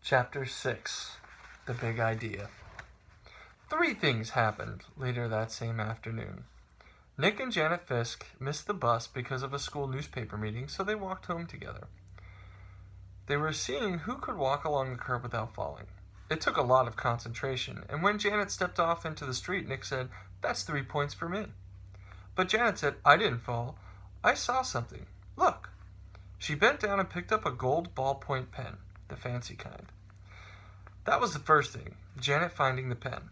Chapter 6, The Big Idea. 3 things happened later that same afternoon. Nick and Janet Fisk missed the bus because of a school newspaper meeting, so they walked home together. They were seeing who could walk along the curb without falling. It took a lot of concentration, and when Janet stepped off into the street, Nick said, "That's 3 points for me." But Janet said, "I didn't fall. I saw something. Look." She bent down and picked up a gold ballpoint pen, the fancy kind. That was the first thing, Janet finding the pen.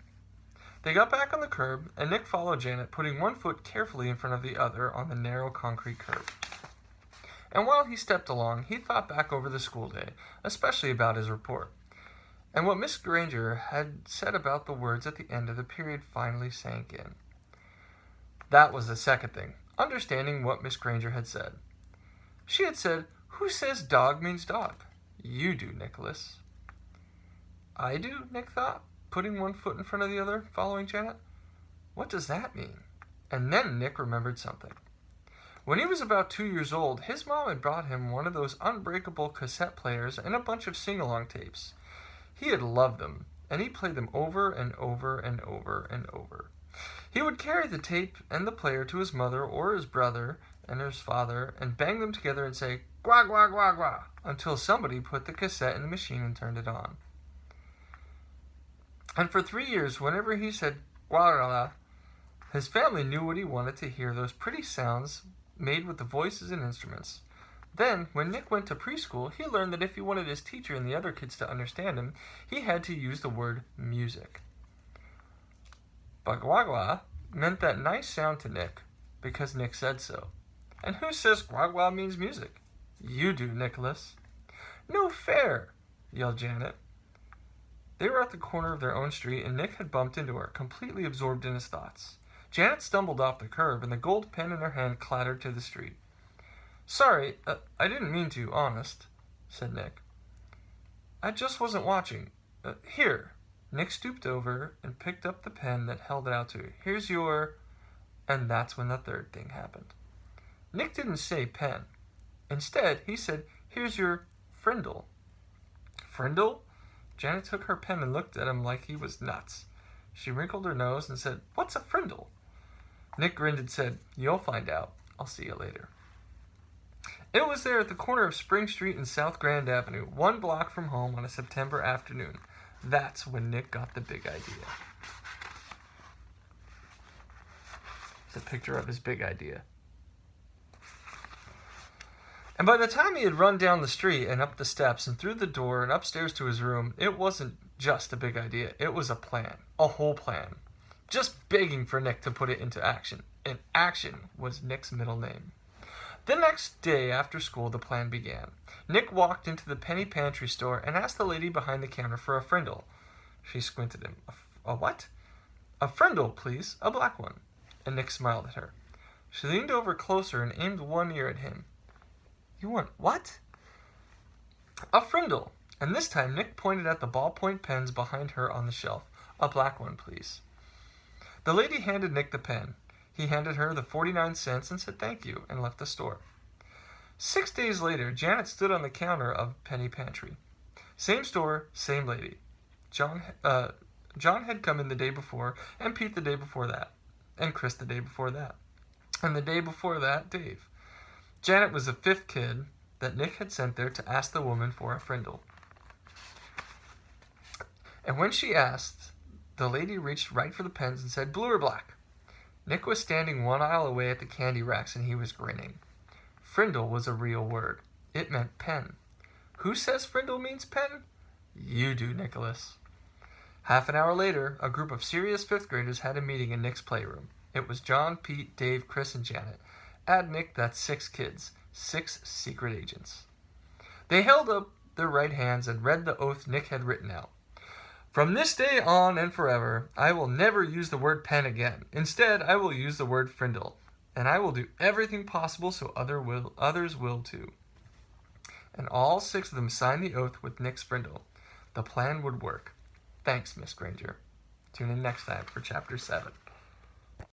They got back on the curb, and Nick followed Janet, putting one foot carefully in front of the other on the narrow concrete curb. And while he stepped along, he thought back over the school day, especially about his report. And what Miss Granger had said about the words at the end of the period finally sank in. That was the second thing, understanding what Miss Granger had said. She had said, "Who says dog means dog?" "You do, Nicholas." "I do?" Nick thought, putting one foot in front of the other, following Janet. What does that mean? And then Nick remembered something. When he was about 2 years old, his mom had brought him one of those unbreakable cassette players and a bunch of sing-along tapes. He had loved them, and he played them over and over and over and over. He would carry the tape and the player to his mother or his brother and his father and bang them together and say, "Gwa, gwa, gwa, gwa," until somebody put the cassette in the machine and turned it on. And for 3 years, whenever he said, "Gwa," his family knew what he wanted to hear, those pretty sounds made with the voices and instruments. Then, when Nick went to preschool, he learned that if he wanted his teacher and the other kids to understand him, he had to use the word music. Bagwagwa meant that nice sound to Nick, because Nick said so. And who says gwagwa means music? You do, Nicholas. "No fair!" yelled Janet. They were at the corner of their own street, and Nick had bumped into her, completely absorbed in his thoughts. Janet stumbled off the curb, and the gold pen in her hand clattered to the street. "Sorry, I didn't mean to, honest," said Nick. "I just wasn't watching. Here." Nick stooped over and picked up the pen that held it out to her. "Here's your..." And that's when the third thing happened. Nick didn't say pen. Instead, he said, "Here's your Frindle." "Frindle?" Janet took her pen and looked at him like he was nuts. She wrinkled her nose and said, "What's a Frindle?" Nick grinned and said, "You'll find out. I'll see you later." It was there at the corner of Spring Street and South Grand Avenue, 1 block from home on a September afternoon. That's when Nick got the big idea. It's a picture of his big idea. And by the time he had run down the street and up the steps and through the door and upstairs to his room, it wasn't just a big idea. It was a plan. A whole plan. Just begging for Nick to put it into action. And action was Nick's middle name. The next day after school, the plan began. Nick walked into the penny pantry store and asked the lady behind the counter for a Frindle. She squinted at him. A what?" "A Frindle, please. A black one." And Nick smiled at her. She leaned over closer and aimed one ear at him. "You want what?" "A Frindle." And this time Nick pointed at the ballpoint pens behind her on the shelf. "A black one, please." The lady handed Nick the pen. He handed her the 49 cents and said thank you and left the store. 6 days later, Janet stood on the counter of Penny Pantry. Same store, same lady. John had come in the day before, and Pete the day before that, and Chris the day before that, and the day before that, Dave. Janet was the 5th kid that Nick had sent there to ask the woman for a Frindle. And when she asked, the lady reached right for the pens and said, "Blue or black?" Nick was standing 1 aisle away at the candy racks, and he was grinning. Frindle was a real word. It meant pen. Who says Frindle means pen? You do, Nicholas. Half an hour later, a group of serious 5th graders had a meeting in Nick's playroom. It was John, Pete, Dave, Chris, and Janet. Add Nick, that's 6 kids. 6 secret agents. They held up their right hands and read the oath Nick had written out. "From this day on and forever, I will never use the word pen again. Instead, I will use the word Frindle. And I will do everything possible so others will too." And all 6 of them signed the oath with Nick's Frindle. The plan would work. Thanks, Miss Granger. Tune in next time for Chapter 7.